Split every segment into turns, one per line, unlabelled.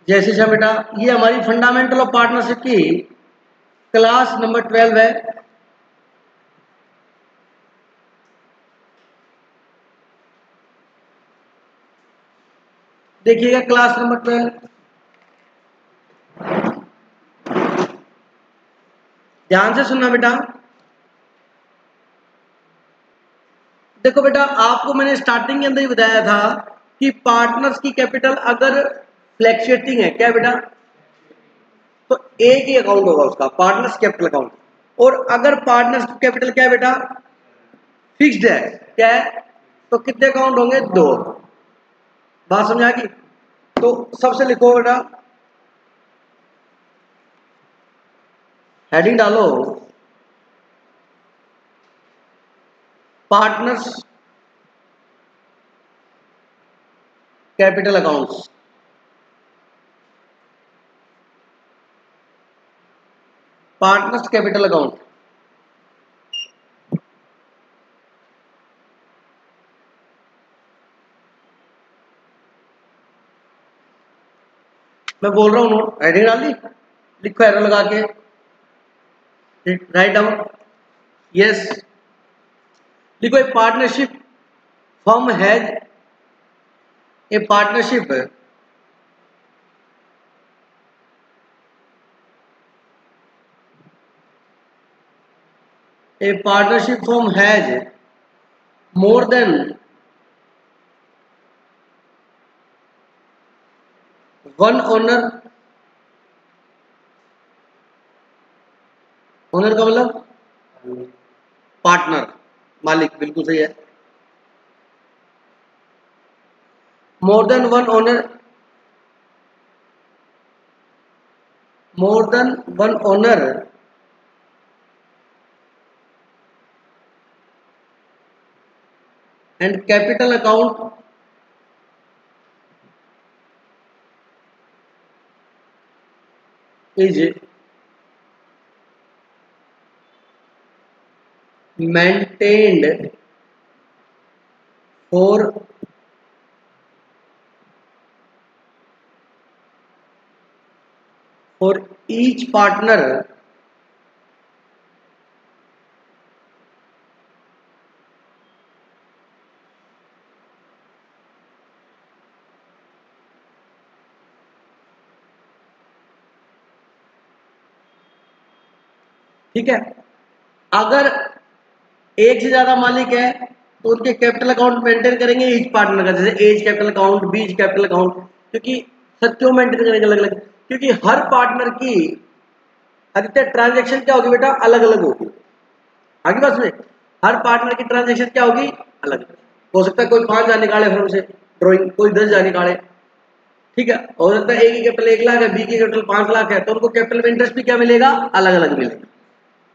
जैसे अच्छा बेटा, ये हमारी फंडामेंटल ऑफ पार्टनरशिप की क्लास नंबर 12 है। देखिएगा क्लास नंबर 12, ध्यान से सुनना बेटा। देखो बेटा, आपको मैंने स्टार्टिंग के अंदर ही बताया था कि पार्टनर्स की कैपिटल अगर फ्लैक्चुएटिंग है, क्या बेटा, तो एक ही अकाउंट होगा उसका, पार्टनर्स कैपिटल अकाउंट। और अगर पार्टनर्स की कैपिटल क्या है बेटा, फिक्स्ड है, क्या है, तो कितने अकाउंट होंगे, दो। बात समझ आ गई? तो सबसे लिखो बेटा, हेडिंग डालो partners capital accounts. Partners capital account, मैं बोल रहा हूँ, हेडिंग डाल दी, लिखो एरो लगा के, राइट डाउन, यस। देखो a partnership firm has a partnership, a partnership firm has more than one owner. Owner का मतलब पार्टनर, मालिक, बिल्कुल सही है। More than one owner, more than one owner and capital account is maintained for each partner ठीक है। अगर एक से ज्यादा मालिक है तो उनके कैपिटल अकाउंट मेंटेन करेंगे ईच पार्टनर का, जैसे A's capital account, B's capital account, क्योंकि सत्यों मेंटेन करेंगे अलग अलग, क्योंकि हर पार्टनर की अधिकतर ट्रांजेक्शन क्या होगी बेटा, अलग अलग होगी। आगे बात में, हर पार्टनर की ट्रांजेक्शन क्या होगी, अलग। हो सकता है कोई 5,000 निकाले फर्म से ड्रॉइंग, कोई 10,000 निकाले, ठीक है। हो सकता है ए की कैपिटल 1 लाख है, बी की कैपिटल 5 लाख है, तो उनको कैपिटल में इंटरेस्ट भी क्या मिलेगा, अलग अलग मिलेगा।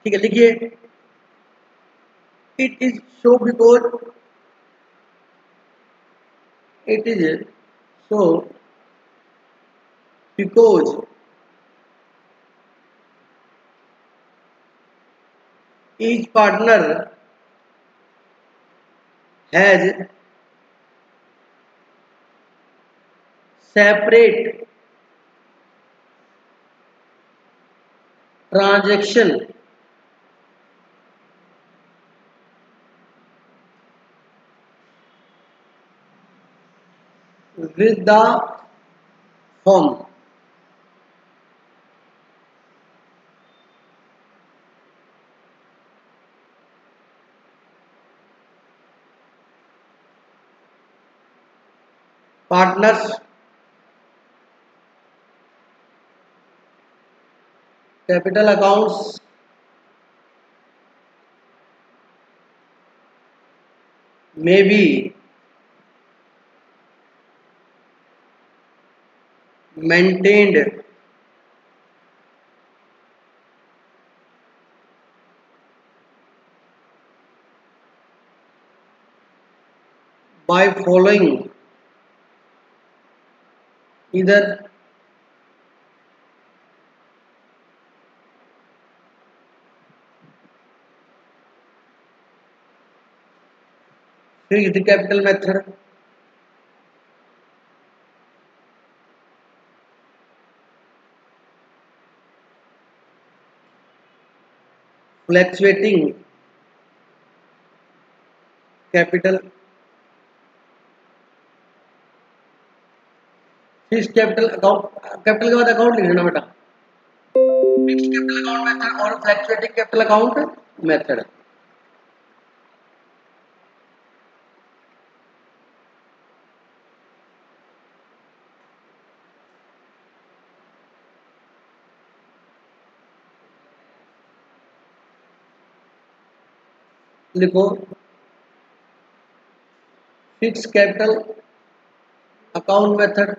ठीक है, लिखिए, it is show because, it is so because each partner has separate transaction with the firm. Partners capital accounts may be maintained by following either fixed capital method, fluctuating capital, fix capital account, capital के बाद account लिख देना बेटा, fix capital account method और fluctuating capital account method. लिखो fix capital account method,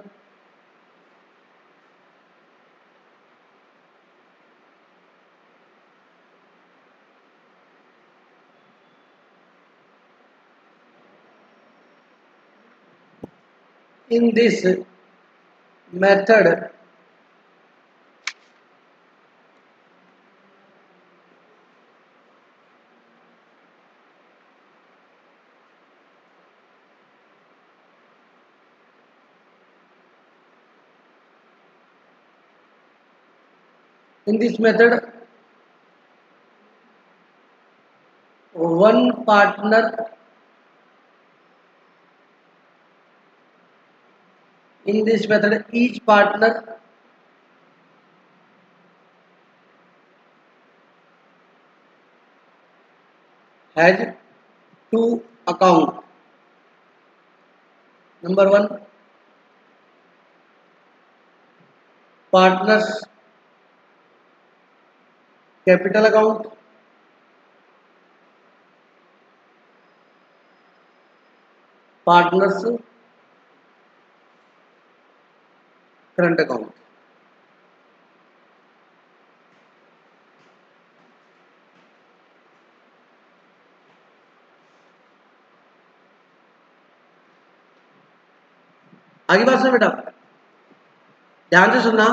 in this method in this method one partner in this method each partner has two account. Number one, partners capital account, partners current account. आगे बात सुनो बेटा, ध्यान से सुनना।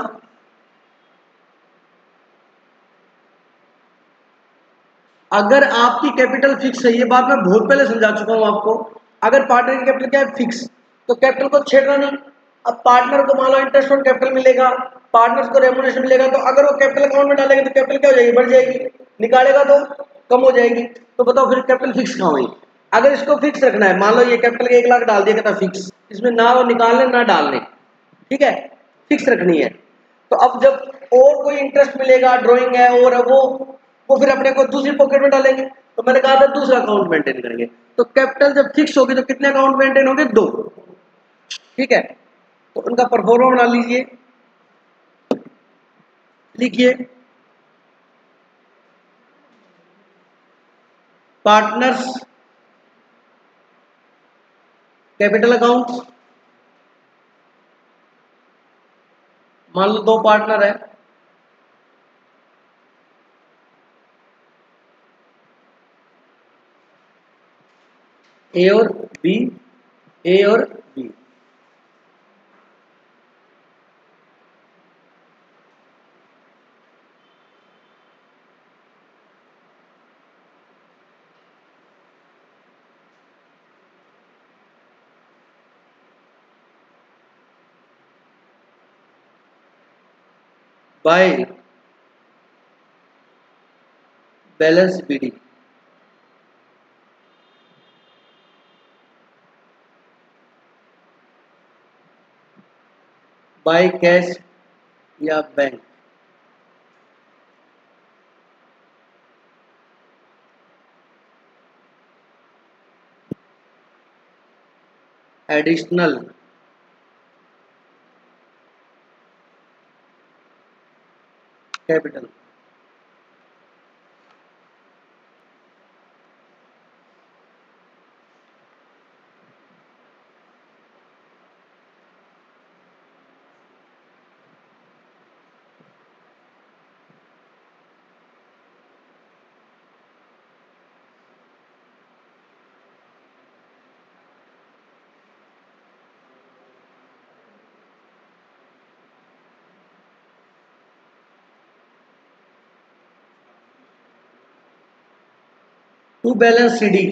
अगर आपकी कैपिटल फिक्स है, ये बात मैं बहुत पहले समझा चुका हूं आपको। अगर पार्टनर की कैपिटल क्या है, फिक्स, तो कैपिटल को छेड़ना नहीं। अब पार्टनर को मान लो इंटरेस्ट ऑन कैपिटल मिलेगा, पार्टनर्स को रेम्युनरेशन मिलेगा, तो अगर वो कैपिटल अकाउंट में डालेंगे तो कैपिटल क्या हो जाएगी, बढ़ जाएगी, निकालेगा तो कम हो जाएगी। तो बताओ फिर कैपिटल फिक्स कहाँ हुई। अगर इसको फिक्स रखना है, मान लो ये कैपिटल के 1 लाख डाल दिया, कहता फिक्स, इसमें ना वो निकालने ना डालने, ठीक है, फिक्स रखनी है। तो अब जब और कोई इंटरेस्ट मिलेगा, ड्राइंग है और वो फिर अपने को दूसरी पॉकेट में डालेंगे। तो मैंने कहा था दूसरा अकाउंट मेंटेन करेंगे। तो कैपिटल जब फिक्स होगी तो कितने अकाउंट मेंटेन होंगे, 2, ठीक है। तो उनका परफॉर्मा बना लीजिए, लिखिए पार्टनर्स कैपिटल अकाउंट, मान लो 2 पार्टनर है, ए और बी, ए और B, by balance BD, by cash या bank, additional capital. To balance CD,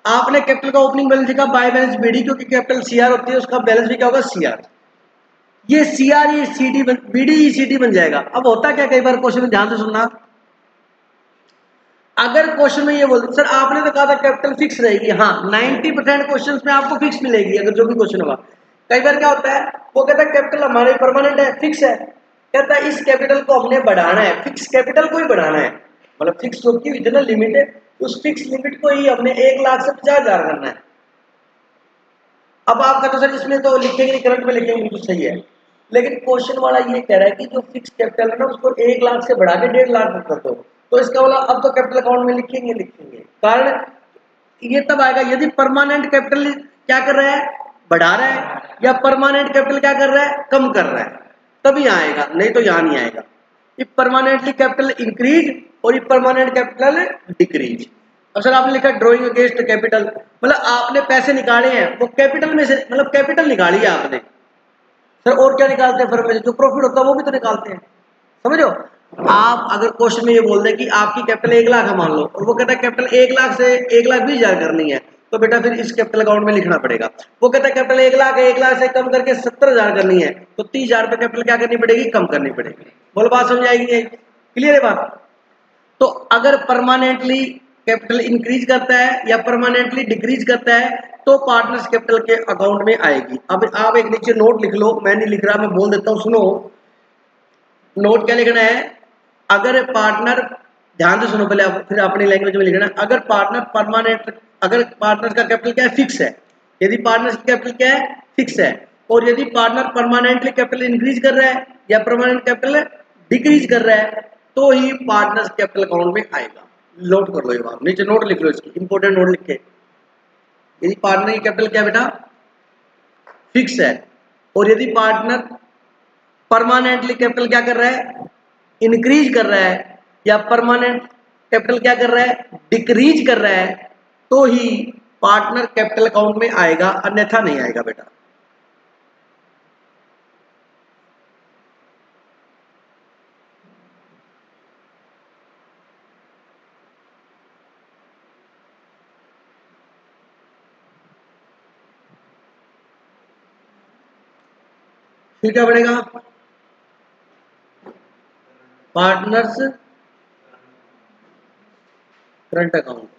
आपने कैपिटल का ओपनिंग बैलेंस लिखा बाय बैलेंस बीडी, क्योंकि कैपिटल सीआर होती है, उसका बैलेंस भी क्या होगा सीआर। ये सीआर ये सीडी बीडी सीडी बन जाएगा। अब होता क्या, कई बार क्वेश्चन में ध्यान से सुनना, अगर क्वेश्चन में ये बोलते सर आपने तो कहा था कैपिटल फिक्स रहेगी, हाँ 90% क्वेश्चन में आपको फिक्स मिलेगी अगर जो भी क्वेश्चन होगा। कई बार क्या होता है, वो कहता है कैपिटल हमारे परमानेंट है, फिक्स है, कहता है इस कैपिटल को हमने बढ़ाना है, फिक्स कैपिटल को ही बढ़ाना है, मतलब फिक्स जो की इतना लिमिट है, उस फिक्स लिमिट को ही हमने 1,00,000 से 50,000 करना है। अब आप कहते हो सर इसमें तो लिखेंगे नहीं, करंट में लिखेंगे, तो सही है, लेकिन क्वेश्चन वाला ये कह रहा है कि जो फिक्स कैपिटल है ना उसको 1,00,000 से बढ़ा के 1,50,000 कर दो, तो इसका वाला अब तो कैपिटल अकाउंट में लिखेंगे लिखेंगे। कारण ये तब आएगा यदि परमानेंट कैपिटल क्या कर रहा है, बढ़ा रहा है, या परमानेंट कैपिटल क्या कर रहा है, कम कर रहा है, तभी आएगा, नहीं तो यहां नहीं आएगा। ये परमानेंटली कैपिटल इंक्रीज और ये परमानेंट कैपिटल डिक्रीज। अब सर आपने लिखा ड्रॉइंग अगेंस्ट कैपिटल, मतलब आपने पैसे निकाले हैं वो कैपिटल में से, मतलब कैपिटल निकाली है आपने। सर और क्या निकालते हैं फर्म में से, जो प्रॉफिट होता है वो भी तो निकालते हैं, समझो। आप अगर क्वेश्चन में ये बोल दें कि आपकी कैपिटल 1,00,000 है मान लो, और वो कहता है कैपिटल 1,00,000 से 1,20,000 करनी है, तो बेटा फिर इस कैपिटल अकाउंट में लिखना पड़ेगा। वो कहता है कैपिटल 1,00,000 है, 1,00,000 से कम करके 70,000 करनी है, तो 30,000 रुपये कैपिटल क्या करनी पड़ेगी, कम करनी पड़ेगी। बोलो बात समझ आएगी, क्लियर है बात। तो अगर परमानेंटली कैपिटल इंक्रीज करता है या परमानेंटली डिक्रीज करता है तो पार्टनर्स कैपिटल के अकाउंट में आएगी। अब आप एक नीचे नोट लिख लो, मैं नहीं लिख रहा, मैं बोल देता हूं, सुनो। नोट क्या लिखना है, अगर पार्टनर, ध्यान से सुनो पहले, फिर अपनी लैंग्वेज में लिखना, अगर पार्टनर परमानेंट, अगर पार्टनर का कैपिटल क्या है, फिक्स है, यदि पार्टनर का कैपिटल क्या है, फिक्स है, और यदि पार्टनर परमानेंटली कैपिटल इंक्रीज कर रहा है या परमानेंट कैपिटल डिक्रीज कर रहा है तो ही पार्टनर्स कैपिटल अकाउंट में आएगा। नोट कर लो ये बात, नीचे नोट लिख लो, इसकी इंपोर्टेंट नोट लिख के, यदि पार्टनर की कैपिटल क्या बेटा, फिक्स है, और यदि पार्टनर परमानेंटली कैपिटल क्या कर रहा है, इंक्रीज कर रहा है, या परमानेंट कैपिटल क्या कर रहा है, डिक्रीज कर रहा है, तो ही पार्टनर कैपिटल अकाउंट में आएगा, अन्यथा नहीं आएगा बेटा। फिर क्या बढ़ेगा, पार्टनर्स करंट अकाउंट,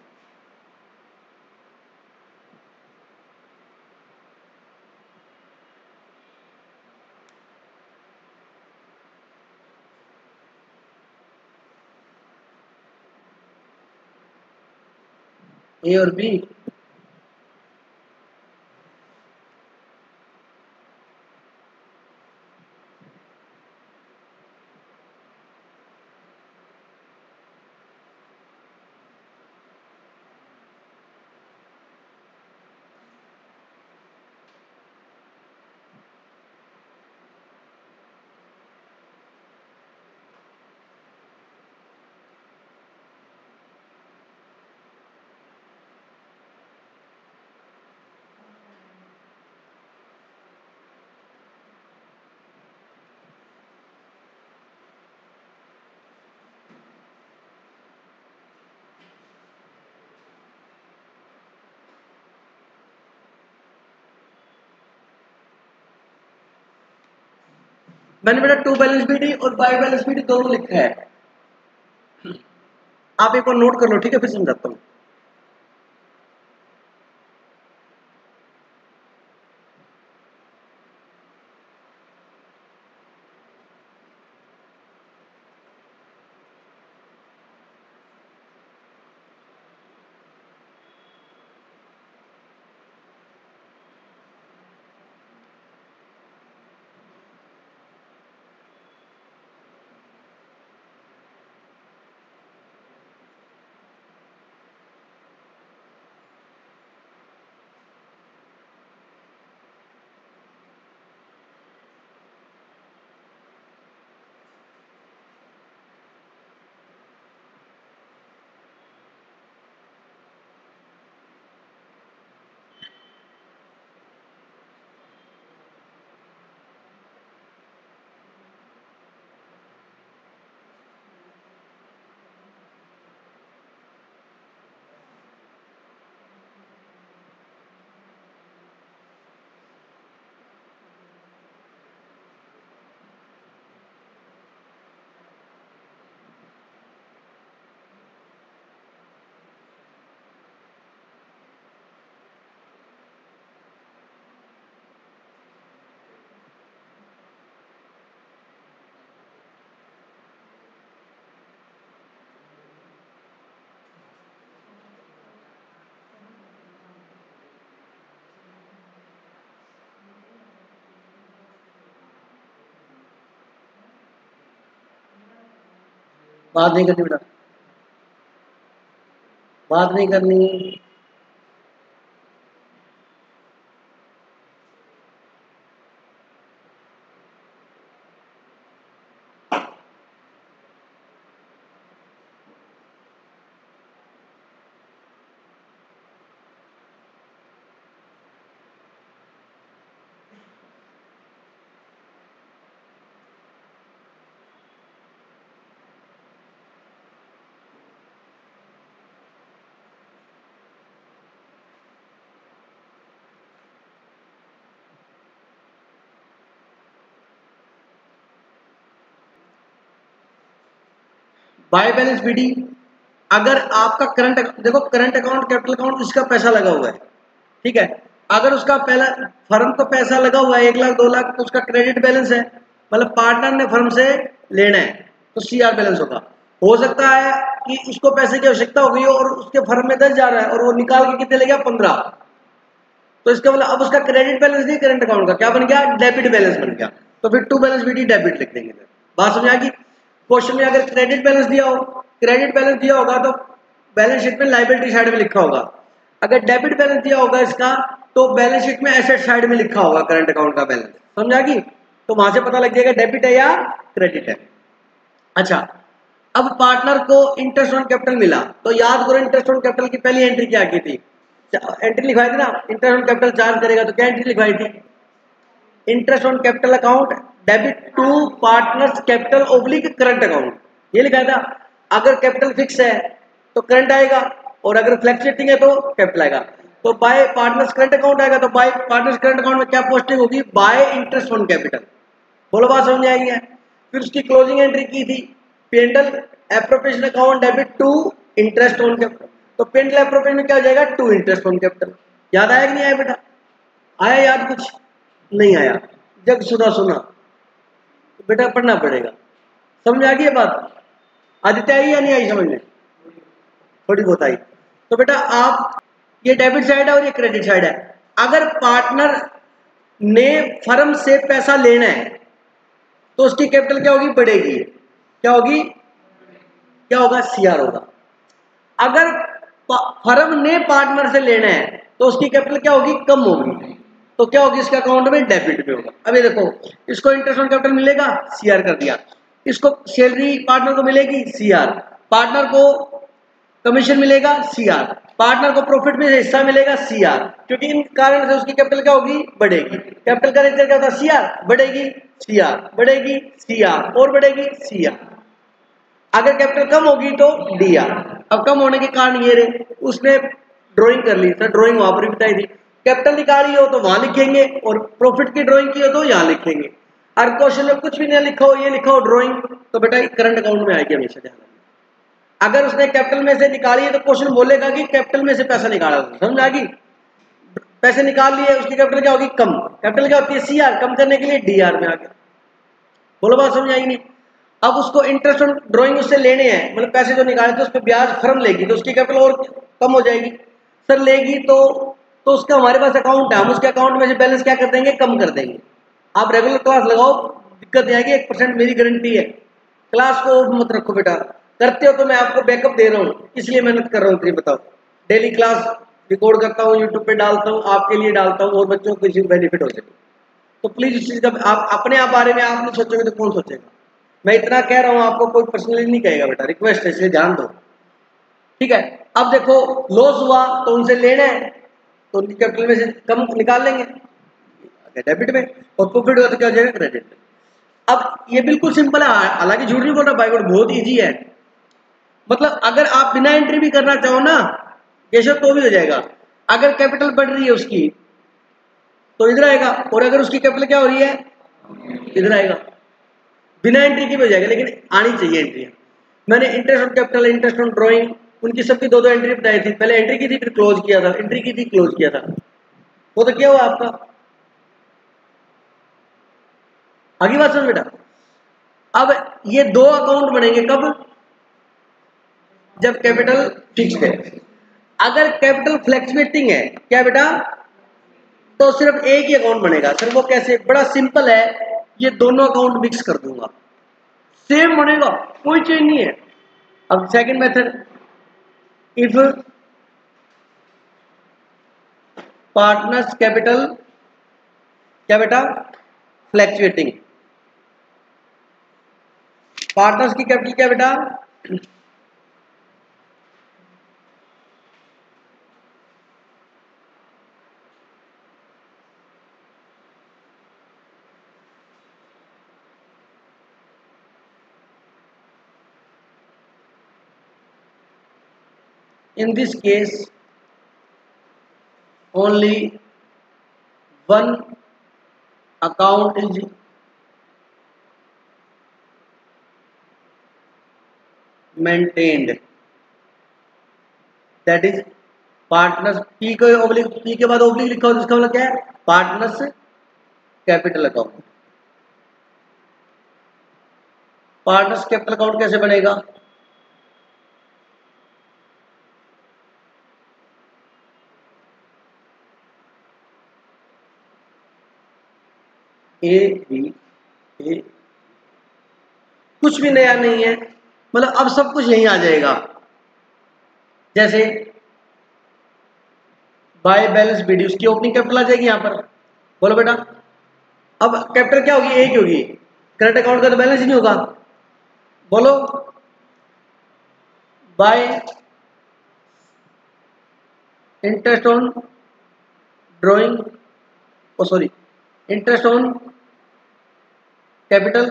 ए और बी, मैंने बेटा टू बैलेंस बीडी और बाई बैलेंस बीडी दोनों लिखा है, आप एक बार नोट कर लो, ठीक है, फिर समझाता हूं। बात नहीं करनी बेटा, बात नहीं करनी। बाय बैलेंस बीडी, अगर आपका करंट, देखो करंट अकाउंट, कैपिटल अकाउंट, इसका पैसा लगा हुआ है, ठीक है। अगर उसका पहला फर्म को पैसा लगा हुआ है 1 लाख 2 लाख, तो उसका क्रेडिट बैलेंस है, मतलब पार्टनर ने फर्म से लेना है, तो सीआर बैलेंस होगा। हो सकता है कि उसको पैसे की आवश्यकता हो गई और उसके फर्म में 10 जा रहा है और वो निकाल के कितने ले गया 15, तो इसका मतलब अब उसका क्रेडिट बैलेंस नहीं करंट अकाउंट का क्या बन गया, डेबिट बैलेंस बन गया। तो फिर टू बैलेंस बीडी डेबिट लिख देंगे। बात समझ आ गई। क्वेश्चन में अगर क्रेडिट बैलेंस दिया हो, क्रेडिट बैलेंस दिया होगा तो बैलेंस शीट में लायबिलिटी साइड में लिखा होगा। अगर डेबिट बैलेंस दिया होगा इसका, तो बैलेंस शीट में एसेट साइड में लिखा होगा करंट अकाउंट का बैलेंस। समझ आ गई। तो वहां से पता लग जाएगा डेबिट है या क्रेडिट है। अच्छा, अब पार्टनर को इंटरेस्ट ऑन कैपिटल मिला, तो याद करो इंटरेस्ट ऑन कैपिटल की पहली एंट्री क्या की थी, एंट्री लिखवाई थी ना, इंटरेस्ट ऑन कैपिटल चार्ज करेगा, तो क्या एंट्री लिखवाई थी, interest on capital account debit to partners capital oblique current account, ये लिखा था। अगर कैपिटल फिक्स है तो करंट आएगा, और अगर फ्लैक्चुएटिंग है तो कैपिटल आएगा। तो बाय पार्टनर्स करंट अकाउंट आएगा, तो बाय पार्टनर्स करंट अकाउंट में क्या पोस्टिंग होगी, बाय इंटरेस्ट ऑन कैपिटल। बोलो बात समझ आएगी है। फिर उसकी क्लोजिंग एंट्री की थी P and L appropriation account debit to interest on capital, तो पेंडल एप्रोप्रिएशन में क्या हो जाएगा, टू इंटरेस्ट ऑन कैपिटल। याद आया कि नहीं आया बेटा, आया याद, कुछ नहीं आया, जब सुना सुना तो बेटा पढ़ना पड़ेगा। समझ आ गई बात, आदित्य आई या नहीं आई समझ में, थोड़ी बहुत आई। तो बेटा आप, ये डेबिट साइड है और ये क्रेडिट साइड है। अगर पार्टनर ने फर्म से पैसा लेना है तो उसकी कैपिटल क्या होगी, बढ़ेगी। क्या होगी, क्या होगा, सीआर होगा। अगर फर्म ने पार्टनर से लेना है तो उसकी कैपिटल क्या होगी, कम होगी, तो क्या होगी, इसके अकाउंट में डेबिट में होगा। अभी देखो, इसको इंटरेस्ट ऑन कैपिटल मिलेगा, सीआर कर दिया। इसको सैलरी पार्टनर को मिलेगी, सीआर। पार्टनर को कमीशन मिलेगा, सीआर। पार्टनर को प्रॉफिट में हिस्सा मिलेगा, सीआर। क्योंकि इन कारण से उसकी कैपिटल क्या होगी, बढ़ेगी। कैपिटल का नेचर क्या होता है, सीआर, बढ़ेगी, सीआर, बढ़ेगी, सीआर, और बढ़ेगी, सीआर। अगर कैपिटल कम होगी तो डीआर। अब कम होने के कारण ये रहे, उसने ड्राइंग कर ली, सर ड्राइंग वहां पर भी बताई थी, कैपिटल निकाली हो तो वहां लिखेंगे और प्रॉफिट की ड्राइंग की हो तो यहाँ लिखेंगे। और क्वेश्चन में कुछ भी नहीं लिखा हो, ये लिखा हो ड्राइंग, तो बेटा करंट अकाउंट में आएगी हमेशा ध्यान। अगर उसने कैपिटल में से निकाली है तो क्वेश्चन बोलेगा कि कैपिटल में से पैसा निकाला, समझ आ गई। पैसे निकाल लिए, उसकी कैपिटल क्या होगी, कम। कैपिटल क्या होती है, सीआर, कम करने के लिए डीआर में आ गया। बोलो बात समझ आएगी नहीं। अब उसको इंटरेस्ट ऑन ड्राइंग उससे लेने हैं, मतलब पैसे जो निकाले तो उस पर ब्याज फर्म लेगी, तो उसकी कैपिटल और कम हो जाएगी। सर लेगी तो उसका हमारे पास अकाउंट है, हम उसके अकाउंट में से बैलेंस क्या कर देंगे, कम कर देंगे। आप रेगुलर क्लास लगाओ, दिक्कत नहीं आएगी, 1% मेरी गारंटी है। क्लास को मत रखो बेटा, करते हो तो मैं आपको बैकअप दे रहा हूँ, इसलिए मेहनत कर रहा हूँ। बताओ, डेली क्लास रिकॉर्ड करता हूँ, यूट्यूब पे डालता हूँ, आपके लिए डालता हूँ, और बच्चों को किसी को बेनिफिट हो सके। तो प्लीज इस चीज का आप अपने आप बारे में आप नहीं सोचोगे तो कौन सोचेगा। मैं इतना कह रहा हूँ आपको, कोई पर्सनली नहीं कहेगा बेटा, रिक्वेस्ट है, इसलिए ध्यान दो, ठीक है। अब देखो लॉस हुआ तो उनसे लेना है, तो उनकी कैपिटल में से कम निकाल लेंगे डेबिट में, और प्रॉफिट हुआ तो क्या हो जाएगा, क्रेडिट में। अब ये बिल्कुल सिंपल है, हालांकि झूठ नहीं बोल रहा, बाय गॉड बहुत इजी है। मतलब अगर आप बिना एंट्री भी करना चाहो ना केशव, तो भी हो जाएगा। अगर कैपिटल बढ़ रही है उसकी तो इधर आएगा, और अगर उसकी कैपिटल क्या हो रही है, इधर आएगा। बिना एंट्री की भी हो जाएगा, लेकिन आनी चाहिए एंट्री। मैंने interest on capital, interest on drawing, उनकी सबकी दो एंट्री बताई थी। पहले एंट्री की थी, फिर क्लोज किया था, एंट्री की थी, क्लोज किया था। वो तो क्या हुआ आपका, आगे बात सुन बेटा। अब ये दो अकाउंट बनेंगे कब, जब कैपिटल फिक्स्ड है। अगर कैपिटल फ्लैक्चुएटिंग है क्या बेटा, तो सिर्फ एक ही अकाउंट बनेगा। सर वो कैसे, बड़ा सिंपल है, ये दोनों अकाउंट मिक्स कर दूंगा, सेम बनेगा, कोई चेंज नहीं है। अब second method, if partners capital क्या बेटा, फ्लैक्चुएटिंग, पार्टनर्स की कैपिटल क्या बेटा, in this case only one account is maintained, that is partners, P को ओब्लिक, पी के बाद ओब्लिक लिखा हो तो इसका मतलब क्या है, partners capital account. Partners capital account कैसे बनेगा, ए बी, ए, कुछ भी नया नहीं है, मतलब अब सब कुछ यहीं आ जाएगा। जैसे बाय बैलेंस बीडी, उसकी ओपनिंग कैपिटल आ जाएगी यहां पर, बोलो बेटा। अब कैपिटल क्या होगी, ए की होगी, करंट अकाउंट का तो बैलेंस ही नहीं होगा, बोलो। By interest on drawing, oh sorry, interest on capital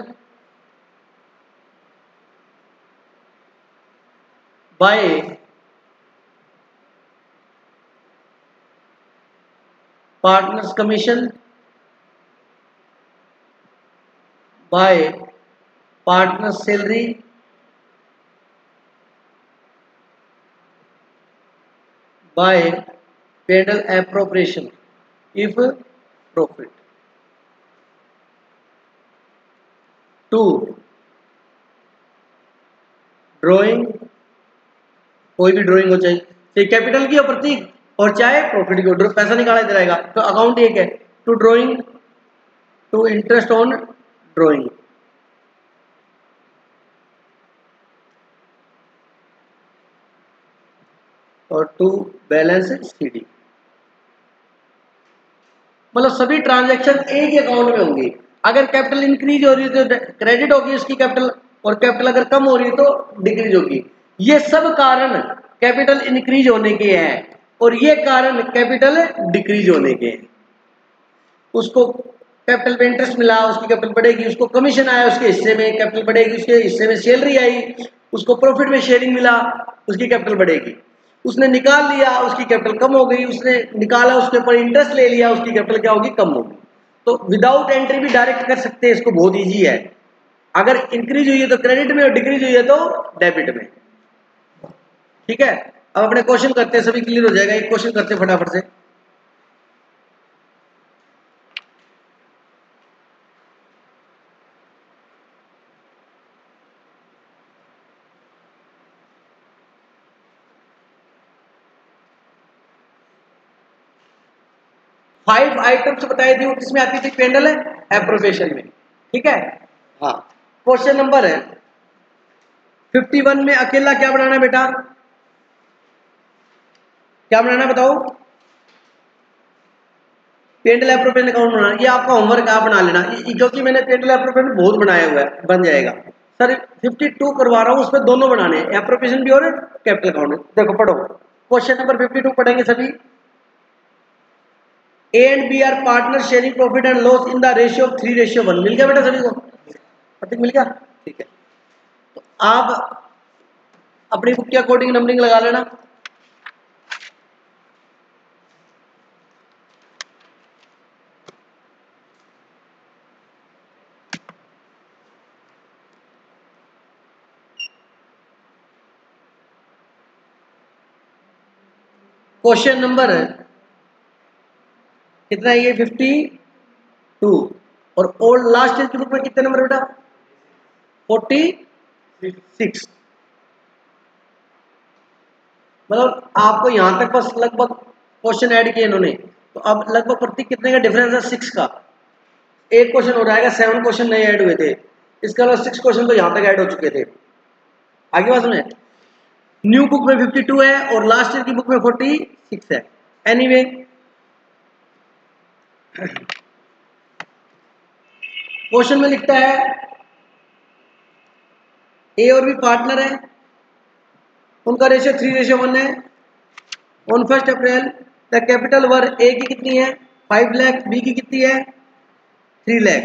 by partners commission by partners salary by P and L appropriation if profit. 2 drawing, कोई भी ड्राइंग हो, चाहे कैपिटल की हो प्रतीक और चाहे प्रॉफिट की हो, पैसा निकाला दे रहेगा तो अकाउंट एक है। To drawing, to interest on drawing, और टू बैलेंस सीडी, मतलब सभी ट्रांजैक्शन एक ही अकाउंट में होंगी। अगर कैपिटल इंक्रीज हो रही है तो क्रेडिट होगी उसकी कैपिटल, और कैपिटल अगर कम हो रही है तो डिक्रीज होगी। ये सब कारण कैपिटल इंक्रीज होने के हैं और ये कारण कैपिटल डिक्रीज होने के हैं। उसको कैपिटल पे इंटरेस्ट मिला, उसकी कैपिटल बढ़ेगी, उसको कमीशन आया उसके हिस्से में कैपिटल बढ़ेगी, उसके हिस्से में सैलरी आई, उसको प्रॉफिट में शेयरिंग मिला, उसकी कैपिटल बढ़ेगी। उसने निकाल लिया, उसकी कैपिटल कम हो गई, उसने निकाला उसके ऊपर इंटरेस्ट ले लिया, उसकी कैपिटल क्या होगी, कम होगी। तो विदाउट एंट्री भी डायरेक्ट कर सकते हैं इसको, बहुत इजी है। अगर इंक्रीज हुई है तो क्रेडिट में और डिक्रीज हुई है तो डेबिट में। ठीक है, अब अपने क्वेश्चन करते हैं, सभी क्लियर हो जाएगा। एक क्वेश्चन करते हैं फटाफट से। फाइव आइटम्स बताई थी, किसमें आती थी, पेंडल है एप्रोप्रिएशन में। ठीक है, हाँ। क्वेश्चन नंबर है 51 में अकेला क्या बनाना है बेटा, क्या बनाना बताओ, पेंडल एप्रोप्रिएशन अकाउंट बनाना। ये आपका होमवर्क, आप बना लेना, क्योंकि मैंने पेंडल एप्रोप्रिएशन बहुत बनाया हुआ है, बन जाएगा। सर 52 करवा रहा हूँ, उसमें दोनों बनाने हैं, एप्रोप्रिएशन भी और कैपिटल अकाउंट। देखो पढ़ो, क्वेश्चन नंबर 52 पढ़ेंगे सभी। A and B are partner sharing profit and loss in the ratio of 3:1। मिल गया बेटा सभी को, प्रतीक मिल गया, ठीक है। तो आप अपनी बुक के अकॉर्डिंग नंबरिंग लगा लेना। क्वेश्चन नंबर कितना है ये, 52, और ओल्ड लास्ट ईयर की बुक में कितने नंबर बेटा, 46। मतलब आपको यहां तक बस लगभग क्वेश्चन ऐड किए इन्होंने, तो अब लगभग प्रतीक कितने का डिफरेंस है, 6 का। एक क्वेश्चन हो जाएगा, 7 क्वेश्चन नए ऐड हुए थे, इसके अलावा 6 क्वेश्चन तो यहां तक ऐड हो चुके थे। आगे बात में न्यू बुक में 52 है और लास्ट ईयर की बुक में 46 है। एनीवे क्वेश्चन में लिखता है ए और बी पार्टनर है, उनका रेशियो 3:1 है। ऑन 1 अप्रैल द कैपिटल वर ए की कितनी है 5 लाख, बी की कितनी है 3 lakh.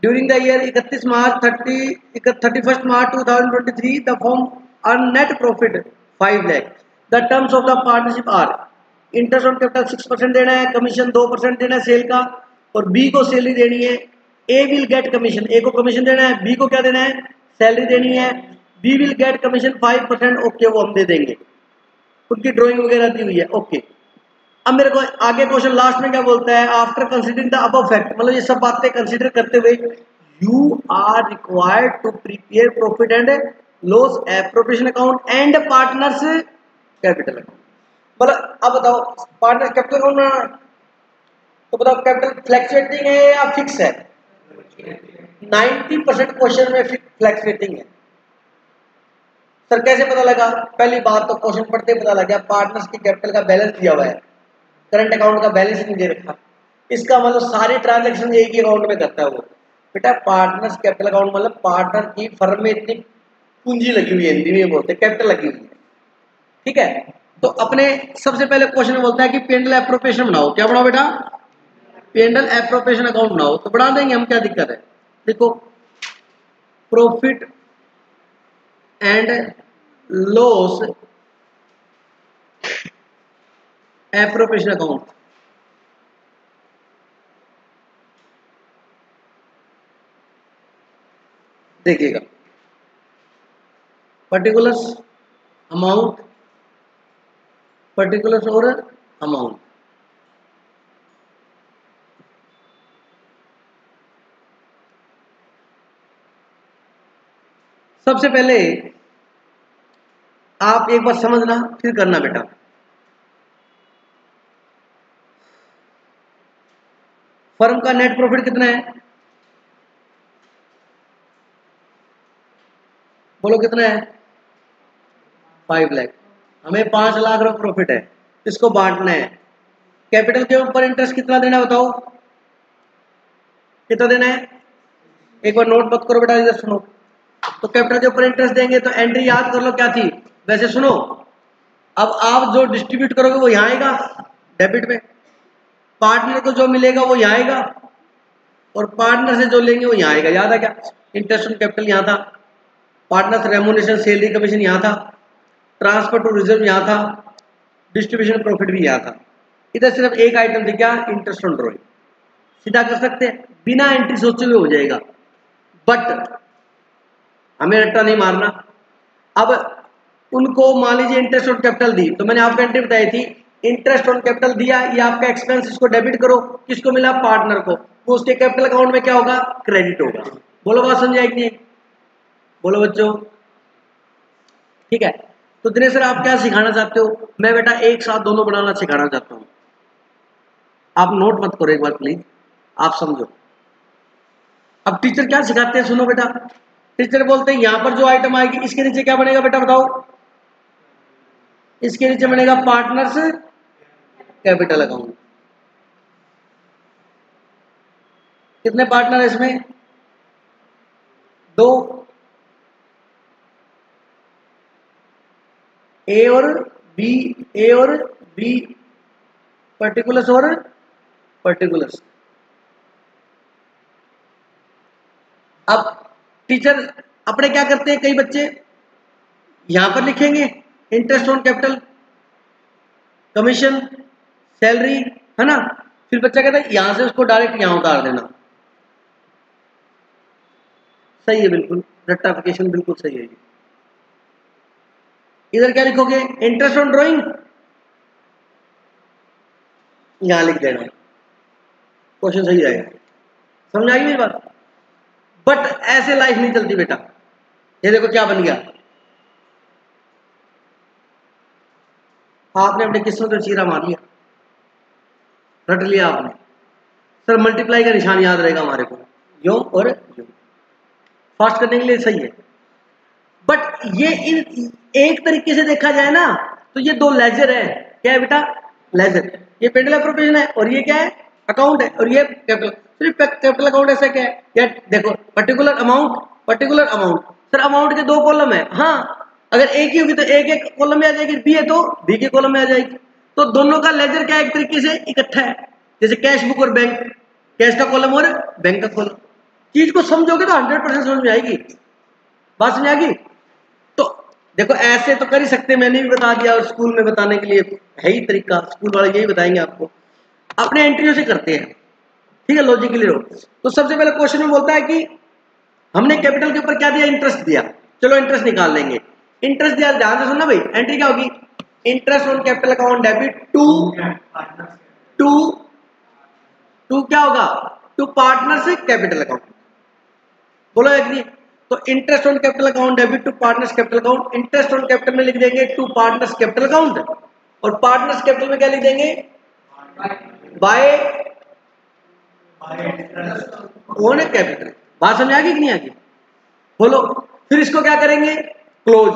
During the year 31 March 31 March 2023 the firm earn net profit 5 lakh. The terms of the partnership are interest on capital 6% देना है, कमीशन 2% देना है सेल का, और बी को सैलरी देनी है। ए विल गेट कमीशन, ए को कमीशन देना है, बी को क्या देना है सैलरी देनी है। B will get commission 5%, okay वो हम दे देंगे, उनकी ड्राइंग वगैरह दी हुई है, ओके। अब मेरे को आगे क्वेश्चन लास्ट में क्या बोलता है, after considering the above fact, मतलब ये सब बातें कंसीडर करते हुए you are required to prepare profit and loss appropriation account and partners capital account. मतलब अब बताओ पार्टनर्स कैपिटल अकाउंट में तो बताओ कैपिटल फ्लैक्चुएटिंग है या फिक्स है? 90% क्वेश्चन में फ्लैक्चुएटिंग है। सर कैसे पता लगा? पहली बात तो क्वेश्चन पढ़ते पता लग गया, पार्टनर्स की कैपिटल का बैलेंस दिया हुआ है, करंट अकाउंट का बैलेंस नहीं दे रखा, इसका मतलब सारी ट्रांजैक्शन एक ही अकाउंट में करता है वो। बेटा पार्टनर्स कैपिटल अकाउंट मतलब पार्टनर की फर्म में इतनी पूंजी लगी हुई है, हिंदी में बोलते हैं कैपिटल लगी हुई है, ठीक है। तो अपने सबसे पहले क्वेश्चन में बोलता है कि पेंडल एप्रोप्रिएशन बनाओ, क्या बनाओ बेटा पेंडल एप्रोप्रिएशन अकाउंट बनाओ, तो बना देंगे हम, क्या दिक्कत है। देखो profit and loss appropriation account, देखिएगा पर्टिकुलर्स अमाउंट, पर्टिकुलर्स और अमाउंट, सबसे पहले आप एक बार समझना फिर करना बेटा। फर्म का नेट प्रॉफिट कितना है, बोलो कितना है 5 लाख, हमें 5 लाख रुपए प्रॉफिट है, इसको बांटना है। कैपिटल के ऊपर इंटरेस्ट कितना देना है बताओ, कितना देना है, एक बार नोट मत करो बेटा इधर सुनो। तो कैपिटल के ऊपर इंटरेस्ट देंगे तो एंट्री याद कर लो क्या थी, वैसे सुनो अब आप जो डिस्ट्रीब्यूट करोगे वो यहाँ आएगा डेबिट में, पार्टनर को जो मिलेगा वो यहाँ आएगा, और पार्टनर से जो लेंगे वो यहाँ आएगा। याद है क्या, इंटरेस्ट ऑन कैपिटल यहाँ था, पार्टनर रेम्यूनरेशन सैलरी कमीशन यहाँ था, ट्रांसफर टू रिजर्व यहाँ था, डिस्ट्रीब्यूशन प्रॉफिट भी यहाँ था। इधर सिर्फ एक आइटम थी क्या, इंटरेस्ट ऑन ड्रॉइंग। सीधा कर सकते हैं बिना एंट्री सोचे हुए हो जाएगा, बट हमें रट्टा नहीं मारना। अब उनको मान लीजिए इंटरेस्ट ऑन कैपिटल दी, तो मैंने आपको एंट्री बताई थी इंटरेस्ट ऑन कैपिटल दिया, ये आपका एक्सपेंस, इसको डेबिट करो, किसको मिला पार्टनर को, वो उसके कैपिटल अकाउंट में क्या होगा क्रेडिट होगा। बोलो बात समझ आएगी, बोलो बच्चों, ठीक है। तो दिनेश सर आप क्या सिखाना चाहते हो? मैं बेटा एक साथ दोनों बनाना सिखाना चाहता हूँ, आप नोट मत करो एक बार प्लीज, आप समझो। अब टीचर क्या सिखाते हैं सुनो बेटा, टीचर बोलते हैं यहां पर जो आइटम आएगी इसके नीचे क्या बनेगा बेटा बताओ, इसके नीचे बनेगा पार्टनर्स कैपिटल अकाउंट। कितने पार्टनर है इसमें, 2, ए और बी, ए और बी, पर्टिकुलर्स और पर्टिकुलर्स। अब टीचर अपने क्या करते हैं, कई बच्चे यहां पर लिखेंगे interest on capital, commission, salary, है ना, फिर बच्चा कहता है यहां से उसको डायरेक्ट यहां उतार देना। सही है, बिल्कुल रेक्टिफिकेशन बिल्कुल सही है। इधर क्या लिखोगे, इंटरेस्ट ऑन ड्राइंग यहां लिख देना, क्वेश्चन सही आएगा। समझ आई मेरी बात? बट ऐसे लाइफ नहीं चलती बेटा। ये देखो क्या बन गया, आपने अपने किस्मत में चीरा मार लिया, रट लिया आपने। सर मल्टीप्लाई का निशान याद रहेगा हमारे को, यो और यो, फास्ट करने के लिए सही है। बट ये एक तरीके से देखा जाए ना तो ये दो लेजर है। क्या है बेटा? लेजर। ये पेंडल एप्रोप्रिएशन है और ये क्या है? अकाउंट है। और ये कैपिटल। सिर्फ कैपिटल अकाउंट ऐसा क्या है? या देखो पर्टिकुलर अमाउंट सर, अमाउंट के दो कॉलम है। हाँ, अगर एक ही होगी तो एक एक कॉलम में आ जाएगी, बी है तो बी के कॉलम में आ जाएगी। तो दोनों का लेजर क्या एक तरीके से इकट्ठा है, जैसे कैश बुक और बैंक, कैश का कॉलम और बैंक का कॉलम। चीज को समझोगे तो 100% समझ में आएगी। बात समझ आ गई? तो देखो ऐसे तो कर ही सकते, मैंने भी बता दिया और स्कूल में बताने के लिए है ही तरीका, स्कूल वाले यही बताएंगे आपको। अपने एंट्रियों से करते हैं, ठीक है, लॉजिकली रो। तो सबसे पहले क्वेश्चन में बोलता है कि हमने कैपिटल के ऊपर क्या दिया? इंटरेस्ट दिया। चलो इंटरेस्ट निकाल लेंगे। इंटरेस्ट दिया, ध्यान से सुनना भाई, एंट्री क्या होगी? Interest on capital account debit to to to क्या होगा? To partnership capital account. बोलो एग्री? तो interest on capital account debit to partners capital account. Interest on capital में लिख देंगे टू पार्टनर्स कैपिटल अकाउंट, और पार्टनर्स कैपिटल में क्या लिख देंगे? By on capital. बात समझ आ गई कि नहीं आ गई? बोलो। फिर इसको क्या करेंगे? क्लोज।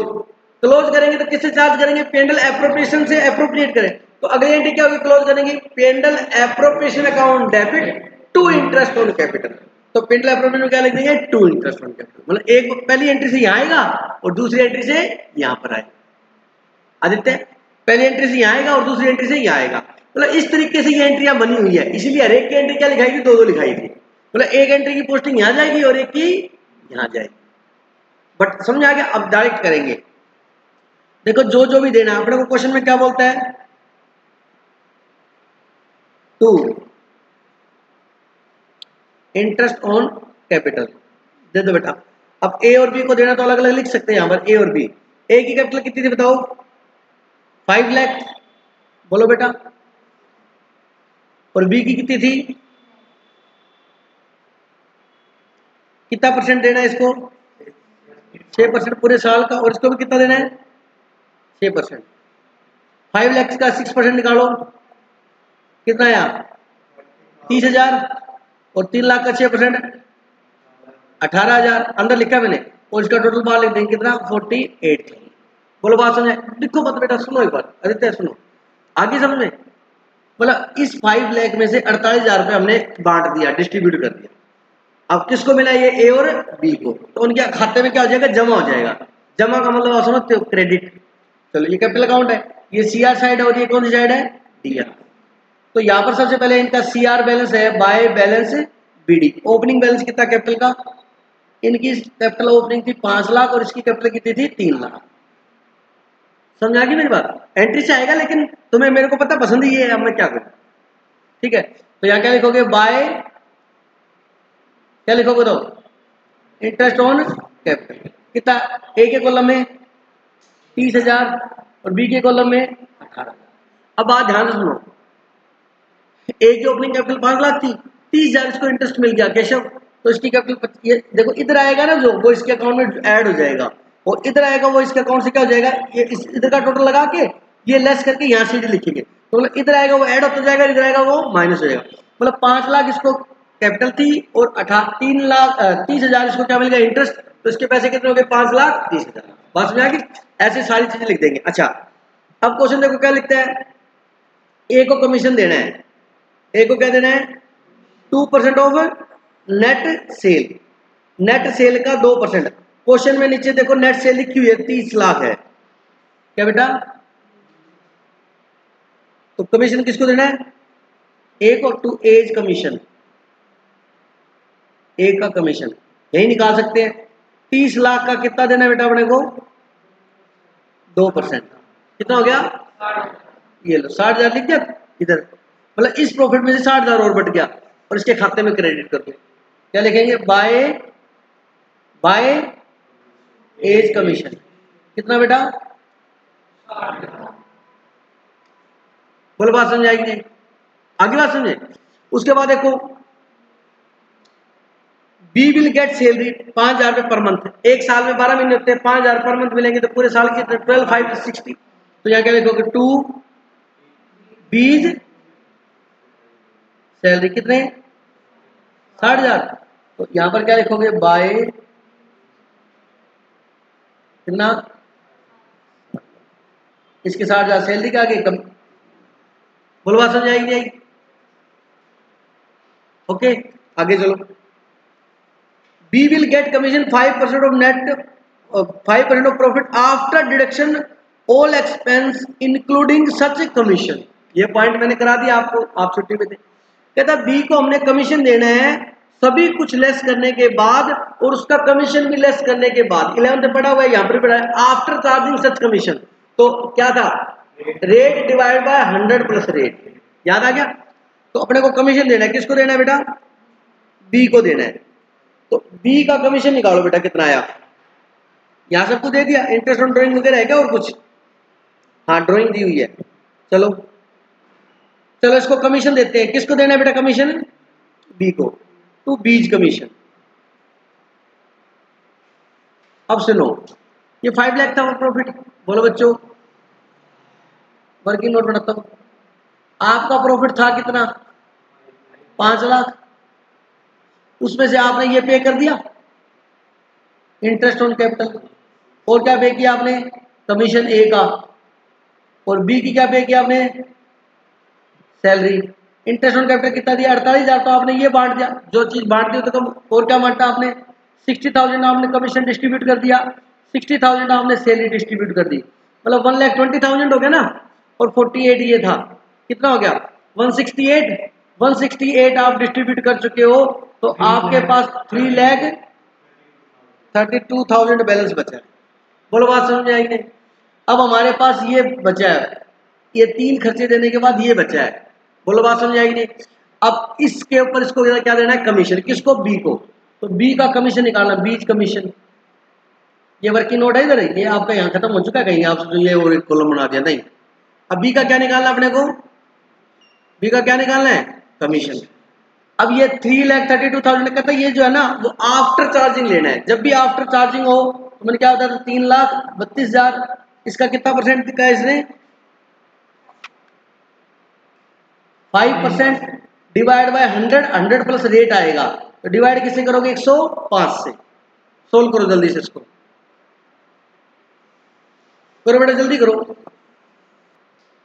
क्लोज करेंगे तो किससे चार्ज करेंगे? पेंडल एप्रोप्रिएशन से एप्रोप्रिएट करें। तो अगली एंट्री क्या होगी? क्लोज करेंगे P and L appropriation account debit to interest on capital. तो पेंडल एप्रोप्रिएशन में क्या लिख देंगे? To interest on capital. मतलब एक पहली एंट्री से यहां आएगा और दूसरी एंट्री से यहां पर आएगा। आदित्य, पहली एंट्री से यहां आएगा और दूसरी एंट्री से यहां आएगा। मतलब इस तरीके से ये एंट्रियां बनी हुई है, इसीलिए हर एक की एंट्री क्या लिखाई थी? दो दो लिखाई थी। मतलब एक एंट्री की पोस्टिंग यहां जाएगी और एक की यहां जाएगी। बट समझ आ गया? अब डायरेक्ट करेंगे। देखो जो जो भी देना है अपने को, क्वेश्चन में क्या बोलता है? टू इंटरेस्ट ऑन कैपिटल दे दो बेटा। अब ए और बी को देना तो अलग अलग लिख सकते हैं यहां पर। ए और बी, ए की कैपिटल कितनी थी बताओ? 5 लाख। बोलो बेटा। और बी की कितनी थी? कितना परसेंट देना है इसको? 6% पूरे साल का। और इसको भी कितना देना है? 6%। 5 लाख का 6% निकालो, कितना आया? 30,000। और 3 लाख का 6% 18,000 अंदर लिखा मैंने। और इसका टोटल बाहर लिख देंगे कितना? 48। बोलो बात समझे? लिखो मत बेटा, सुनो एक बार, आदित्य सुनो, आगे समझ में। मतलब इस 5 लाख में से 48,000 रुपये हमने बांट दिया, डिस्ट्रीब्यूट कर दिया। अब किसको मिला? ये ए और बी को। तो उनके खाते में क्या हो जाएगा? जमा हो जाएगा। जमा का मतलब आप समझते हो? क्रेडिट। चलो ये कैपिटल अकाउंट है, ये सीआर साइड है और ये कौन सी साइड है? डीआर। तो यहां पर सबसे पहले इनका सीआर बैलेंस है by balance BD. Opening balance कितना कैपिटल का? इनकी कैपिटल ओपनिंग थी 5 लाख और इसकी कैपिटल कितनी थी? 3 लाख। समझ आ गई मेरी बात? एंट्री से आएगा, लेकिन तुम्हें मेरे को पता पसंद ही है, अब मैं क्या करूं। ठीक है, तो यहां क्या लिखोगे? बाय, क्या लिखोगे तो? Interest on capital. कितना? ए के कॉलम में 30,000 और बी के कॉलम में 18,000। अब बात ध्यान से सुनो, ए की ओपनिंग कैपिटल 5 लाख थी, 30,000 इसको इंटरेस्ट मिल गया केशव, तो इसकी कैपिटल ये देखो इधर आएगा ना, जो वो इसके अकाउंट में ऐड हो जाएगा, और इधर आएगा वो इसके अकाउंट से क्या हो जाएगा? ये इधर का टोटल लगा के ये लेस करके यहाँ से लिखेंगे, तो मतलब इधर आएगा वो ऐड होता जाएगा, इधर आएगा वो माइनस हो जाएगा। मतलब 5 लाख इसको कैपिटल थी और 3 लाख 30,000 इसको क्या मिल गया? इंटरेस्ट। तो इसके पैसे कितने हो गए? 5 लाख 30,000। बात समझ आ गई? ऐसे सारी चीजें लिख देंगे। अच्छा, अब क्वेश्चन देखो क्या लिखता है? ए को कमीशन देना है। ए को क्या देना है? 2% of net cell. Net cell का 2%। क्वेश्चन में नीचे देखो नेट सेल लिखी हुई है 30 लाख है। क्या बेटा? तो कमीशन किसको देना है? ए को। टू एज कमीशन, ए का कमीशन यही निकाल सकते हैं। 30 लाख का कितना देना है बेटा अपने को? 2%। कितना हो गया? ये लो 60,000 लिख दिया इधर। मतलब इस प्रॉफिट में से 60,000 और बढ़ गया और इसके खाते में क्रेडिट कर दो। क्या लिखेंगे? By by A's commission. कितना बेटा? बोलो बात समझ आएगी नहीं? आगे बात समझे? उसके बाद देखो बी विल गेट सैलरी 5,000 रुपए पर मंथ। एक साल में 12 महीने होते हैं, 5,000 पर मंथ मिलेंगे, तो पूरे साल की 12 5 60। तो यहाँ क्या लिखोगे? टू बीज सैलरी कितने? 60,000। तो यहां पर क्या लिखोगे? बाय कितना, इसके साथ जा सैलरी का आगे कम, बोलो बात समझ आएगी? ओके आगे चलो। B will get commission 5% of net, 5% of profit after deduction all expense including such commission. ये पॉइंट मैंने करा दिया आपको, आप छुट्टी में थे। कहता बी को हमने कमीशन देना है सभी कुछ लेस करने के बाद और उसका कमीशन भी लेस करने के बाद। 11th पढ़ा हुआ है, यहाँ पर पढ़ा है आफ्टर चार्जिंग सच कमीशन। तो क्या था, rate divide by 100 plus rate, याद आ गया? तो अपने को कमीशन देना है, किसको देना है बेटा? बी को देना है। तो बी का कमीशन निकालो बेटा, कितना आया? यहां सबको दे दिया, इंटरेस्ट ऑन ड्राइंग वगैरह है क्या और कुछ? हाँ ड्राइंग दी हुई है। चलो चलो इसको कमीशन देते हैं, किसको देना है बेटा कमीशन? बी को, टू बीज कमीशन। अब सुनो, ये 5 लाख था प्रॉफिट, बोलो बच्चों, वर्किंग नोट बनाता हूं। आपका प्रॉफिट था कितना? 5 लाख। उसमें से आपने ये पे कर दिया इंटरेस्ट ऑन कैपिटल, और क्या पे किया आपने? कमीशन ए का, और बी की क्या पे किया आपने? सैलरी। इंटरेस्ट ऑन कैपिटल कितना दिया? 48,000। तो आपने ये बांट दिया, जो चीज बांट दी तो कम, और क्या बांटा आपने? 60,000 आपने कमीशन डिस्ट्रीब्यूट कर दिया, 60,000 आपने सैलरी डिस्ट्रीब्यूट कर दी, मतलब 1,20,000 हो गया ना। और 48 ये था, कितना हो गया? 168। 168 आप डिस्ट्रीब्यूट कर चुके हो, तो आपके पास 3,32,000 बैलेंस बचा है। बोलो बात समझ आएगी? अब हमारे पास ये बचा है, ये 3 खर्चे देने के बाद ये बचा है। बोलो बात समझ आएगी? अब इसके ऊपर इसको क्या देना है? कमीशन। किसको? बी को। तो बी का कमीशन निकालना, बीज कमीशन। ये वर्किंग नोट है इधर, ये आपका यहाँ खत्म हो चुका है कहीं, आपसे तो ये और एक कॉलम बना दिया नहीं। अब बी का क्या निकालना अपने को? बी का क्या निकालना है? कमीशन। अब ये 3,32,000 कहता है ये जो है ना वो आफ्टर चार्जिंग लेना है। जब भी आफ्टर चार्जिंग हो तो मैंने क्या होता था? 3,32,000। इसका कितना परसेंट दिखा है इसने? 5% डिवाइड बाय 100, 100 प्लस रेट आएगा। तो डिवाइड किससे करोगे? 105 से। सोल्व करो जल्दी से इसको, करो बेटा जल्दी करो।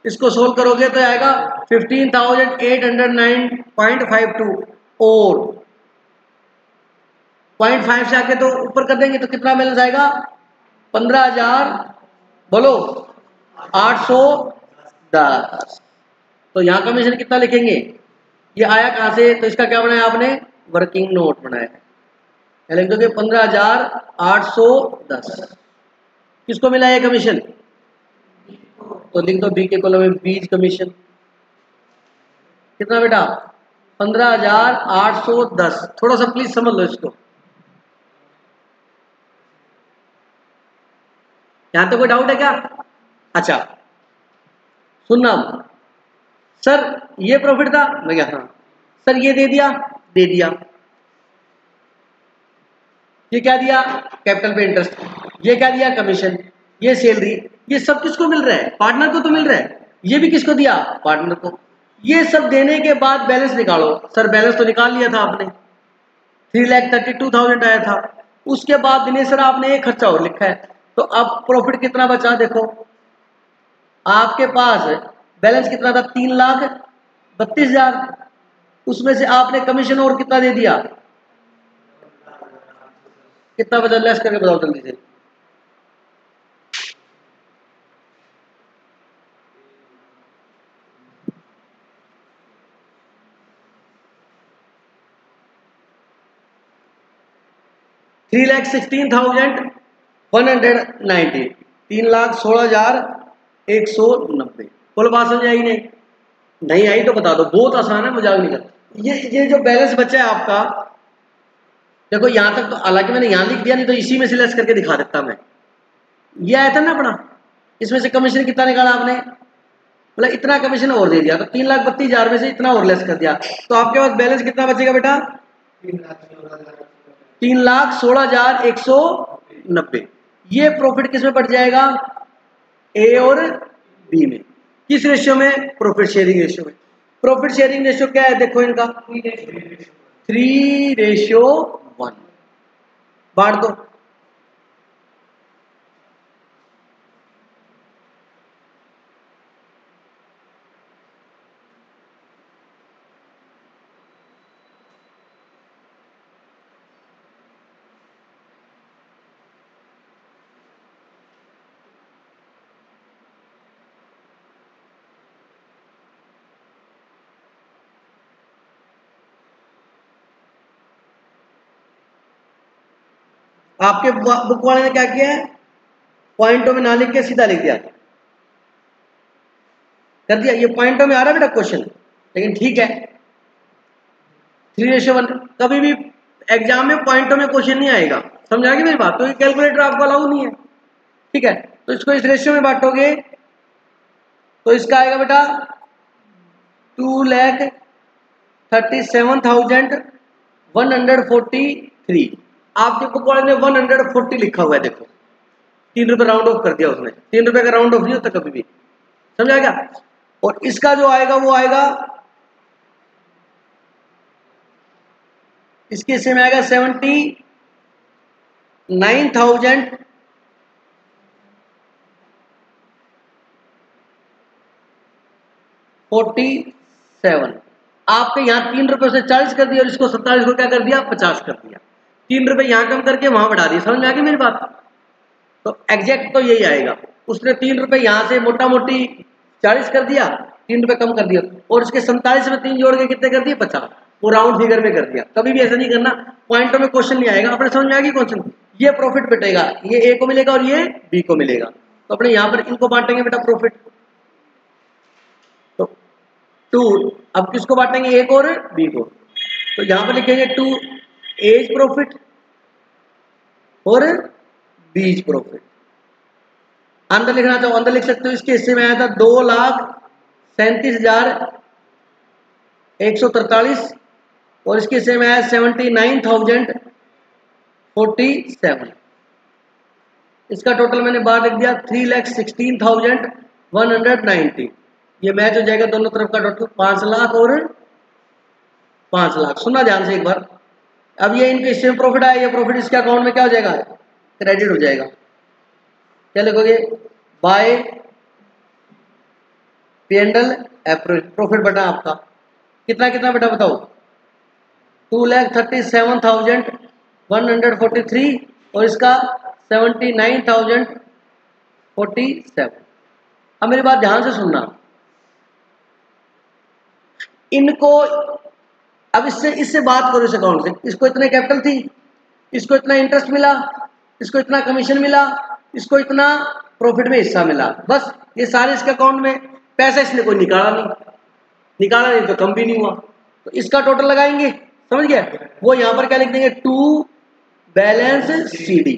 इसको सोल्व करोगे तो आएगा 15,809.52 और 0.5 से आके तो ऊपर कर देंगे तो कितना बैलेंस आएगा? 15,000, बोलो 810। तो यहाँ कमीशन कितना लिखेंगे? ये आया कहां से? तो इसका क्या बनाया आपने? वर्किंग नोट बनाया। लिख दोगे 15,810। किसको मिला ये कमीशन? तो लिख दो बी के कॉलम में बीज कमीशन। कितना बेटा? 15,810। थोड़ा सा प्लीज समझ लो इसको, यहां तो कोई डाउट है क्या? अच्छा सुनना, सर ये प्रॉफिट था, मैं क्या? हाँ सर ये दे दिया, दे दिया। ये क्या दिया? कैपिटल पे इंटरेस्ट। ये क्या दिया? कमीशन। ये सैलरी। ये सब किसको मिल रहा है? पार्टनर को तो मिल रहा है। ये भी किसको दिया? पार्टनर को। ये सब देने के बाद बैलेंस निकालो। सर बैलेंस तो निकाल लिया था आपने, 3,32,000 आया था। उसके बाद दिनेश सर आपने एक खर्चा और लिखा है, तो अब प्रॉफिट कितना बचा? देखो आपके पास बैलेंस कितना था? 3,32,000। उसमें से आपने कमीशन और कितना दे दिया? कितना बचा? लेस करके बताओ जल्दी से। $3,16,190, 3,16,190। बोलो बात समझ आई नहीं? नहीं आई तो बता दो, बहुत आसान है, मजाक नहीं करता। ये जो बैलेंस बचा है आपका, देखो यहां तक तो हालांकि मैंने यहां लिख दिया, नहीं तो इसी में से लेस करके दिखा देता मैं। ये आया था ना अपना, इसमें से कमीशन कितना निकाला आपने? मतलब इतना कमीशन और दे दिया, तो 3,32,000 में से इतना और लेस कर दिया, तो आपके पास बैलेंस कितना बचेगा बेटा? 3,16,190। ये प्रॉफिट किस में बढ़ जाएगा? ए और बी में। किस रेशियो में? प्रॉफिट शेयरिंग रेशियो में। प्रॉफिट शेयरिंग रेशियो क्या है? देखो इनका 3:1। बांट दो। आपके बुक वाले ने क्या किया है, पॉइंटों में ना लिख के सीधा लिख दिया, कर दिया। ये पॉइंटों में आ रहा है बेटा क्वेश्चन, लेकिन ठीक है 3:1। कभी भी एग्जाम में पॉइंटों में क्वेश्चन नहीं आएगा, समझ आ गई मेरी बात। तो ये कैलकुलेटर आपको अलाउ नहीं है, ठीक है। तो इसको इस रेशियो में बांटोगे तो इसका आएगा बेटा 2,37,143। आपके बुक वाले ने 140 लिखा हुआ है, देखो 3 रुपए राउंड ऑफ कर दिया उसने। 3 रुपए का राउंड ऑफ नहीं होता कभी भी, समझ आएगा। और इसका जो आएगा वो आएगा, इसके हिस्से में आएगा 79,047। आपके यहाँ 3 रुपए से 40 कर दिया और इसको 47 को क्या कर दिया, 50 कर दिया। 3 रुपए यहाँ कम करके वहां बढ़ा दिया, समझ में आ गई मेरी बात। तो एग्जैक्ट तो यही आएगा, उसने 3 रुपए यहाँ से मोटा मोटी 40 कर दिया, 3 रुपए कम कर दिया, और उसके 47 में 3 जोड़ के कितने कर दिए, 50। वो राउंड फिगर में कर दिया। कभी भी ऐसा नहीं करना, पॉइंटों में क्वेश्चन नहीं आएगा। अपने समझ में आ गई क्वेश्चन, ये प्रॉफिट बटेगा, ये ए को मिलेगा और ये बी को मिलेगा। तो अपने यहाँ पर इनको बांटेंगे बेटा प्रॉफिट। तो 2, अब किसको बांटेंगे, ए को और बी को। तो यहाँ पर लिखेंगे 2 एज प्रॉफिट और बीज प्रॉफिट। अंदर लिखना चाहो अंदर लिख सकते हो। इसके हिस्से में आया था 2,37,143 और इसके हिस्से में आया 79,047। इसका टोटल मैंने बाहर लिख दिया 3,16,190। ये मैच हो जाएगा दोनों तरफ का टोटल 5 लाख और 5 लाख। सुना ध्यान से एक बार। अब ये इनके हिस्से में प्रॉफिट आया, ये प्रॉफिट इसके अकाउंट में क्या हो जाएगा, क्रेडिट हो जाएगा। क्या लिखोगे, बाय P&L अप्रोच। प्रॉफिट बटा आपका कितना कितना बेटा बताओ, 2,37,143 और इसका 79,047। अब मेरी बात ध्यान से सुनना, इनको अब इससे बात करो इस अकाउंट से। इसको इतने कैपिटल थी, इसको इतना इंटरेस्ट मिला, इसको इतना कमीशन मिला, इसको इतना प्रॉफिट में हिस्सा मिला, बस ये सारे इसके अकाउंट में। पैसा इसने कोई निकाला नहीं तो कम भी नहीं हुआ। तो इसका टोटल लगाएंगे, समझ गया। वो यहां पर क्या लिख देंगे, 2 बैलेंस CD।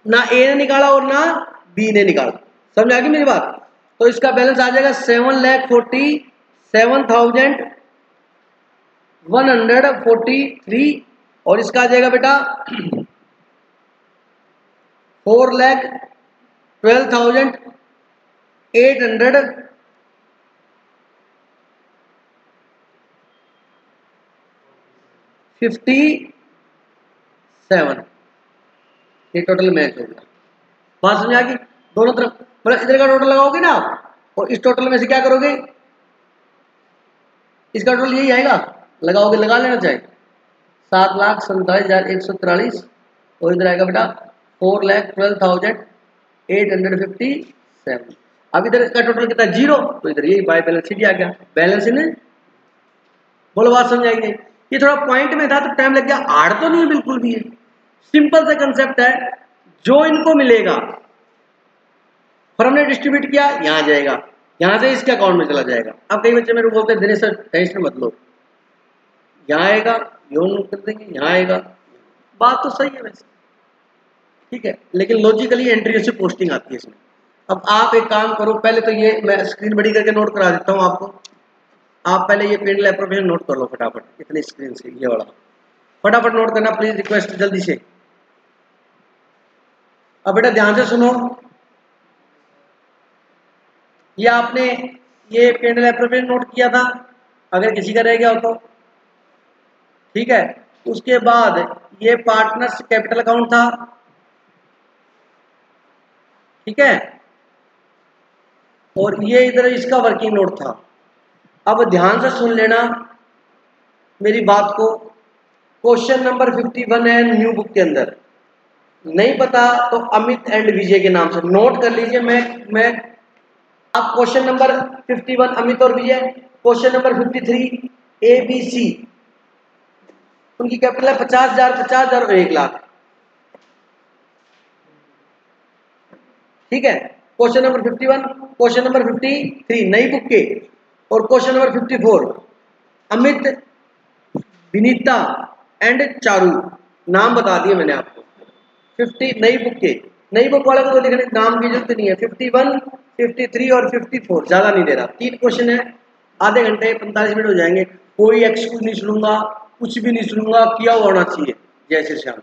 ना ए ने निकाला और ना बी ने निकाला, समझ आ गई मेरी बात। तो इसका बैलेंस आ जाएगा 7,47,143 और इसका आ जाएगा बेटा 4,12,857। ये टोटल मैच हो गया। बात समझ आ गई। दोनों तरफ मतलब इधर का टोटल लगाओगे ना आप, और इस टोटल में से क्या करोगे, इसका टोटल यही आएगा, लगाओगे, लगा लेना चाहिए 7,47,143 और इधर आएगा बेटा 4,12,857। अब इधर का टोटल कितना, 0, तो इधर यही बाय बैलेंस शीट आ गया। बैलेंस इन, बोलो बात समझ आएगी। ये थोड़ा पॉइंट में था तो टाइम लग गया, हार्ड तो नहीं है बिल्कुल भी, है सिंपल सा कंसेप्ट है। जो इनको मिलेगा फर्म ने डिस्ट्रीब्यूट किया, यहां जाएगा, यहां से इसके अकाउंट में चला जाएगा। अब कई बच्चे मेरे को बोलते हैं दिनेश सर टेंशन मत लो, यहाँ आएगा यूं कर देंगे, यहाँ आएगा। बात तो सही है वैसे, ठीक है, लेकिन लॉजिकली एंट्री से पोस्टिंग आती है इसमें। अब आप एक काम करो, पहले तो ये मैं स्क्रीन बड़ी करके नोट करा देता हूँ आपको। आप पहले ये P&L एप्रोप्रिएशन नोट कर लो फटाफट, इतनी स्क्रीन से ये वाला फटाफट नोट करना प्लीज, रिक्वेस्ट जल्दी से। अब बेटा ध्यान से सुनो, ये आपने ये P&L एप्रोप्रिएशन नोट किया था, अगर किसी का रह गया हो तो ठीक है। उसके बाद ये पार्टनर्स कैपिटल अकाउंट था, ठीक है, और ये इधर इसका वर्किंग नोट था। अब ध्यान से सुन लेना मेरी बात को। क्वेश्चन नंबर 51 है न्यू बुक के अंदर, नहीं पता तो अमित एंड विजय के नाम से नोट कर लीजिए। मैं अब क्वेश्चन नंबर 51 अमित और विजय, क्वेश्चन नंबर 53 ABC, उनकी कैपिटल है 50,000, 50,000 और 1 लाख। ठीक है। क्वेश्चन नंबर 51, क्वेश्चन नंबर 53 नई बुक के, और question number 54 Amit, Vinita and Charu, नाम बता दिए मैंने आपको। 50 नई बुक के, नई बुक वाले को तो लिखने नाम की जरूरत नहीं है। 51, 53 और 54 ज्यादा नहीं दे रहा, 3 क्वेश्चन है, आधे घंटे 45 मिनट हो जाएंगे। कोई एक्सक्यूज नहीं सुनूंगा, कुछ भी नहीं सुनूंगा, किया हुआ होना चाहिए। जय श्री श्याम।